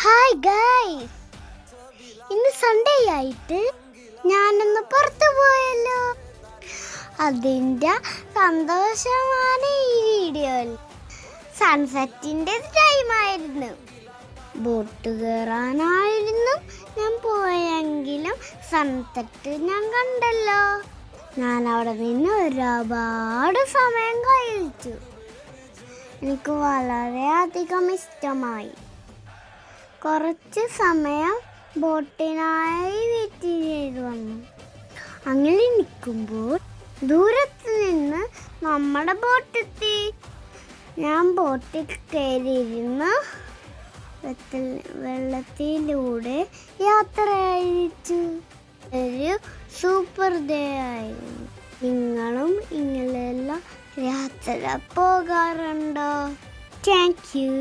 Hi guys, ഇന്ന് Sunday ആയിട്ട് ഞാനൊന്ന് പുറത്തു പോയല്ലോ. അതിൻ്റെ സന്തോഷമാണ് ഈ വീഡിയോയിൽ. സൺസെറ്റിൻ്റെ ടൈമായിരുന്നു. ബോട്ട് കയറാനായിരുന്നു ഞാൻ പോയെങ്കിലും സൺസെറ്റ് ഞാൻ കണ്ടല്ലോ. ഞാൻ അവിടെ നിന്ന് ഒരുപാട് സമയം കഴിച്ചു. എനിക്ക് വളരെയധികം ഇഷ്ടമായി. കുറച്ച് സമയം ബോട്ടിനായി വെയിറ്റ് ചെയ്തു വന്നു. അങ്ങനെ നിൽക്കുമ്പോൾ ദൂരത്ത് നിന്ന് നമ്മുടെ ബോട്ടെത്തി. ഞാൻ ബോട്ടിൽ കയറിയിരുന്ന് വെള്ളത്തിലൂടെ യാത്ര അയച്ചു. ഒരു സൂപ്പർ ഡേ ആയിരുന്നു. നിങ്ങളും ഇങ്ങനെയെല്ലാം യാത്ര പോകാറുണ്ടോ? Thank you.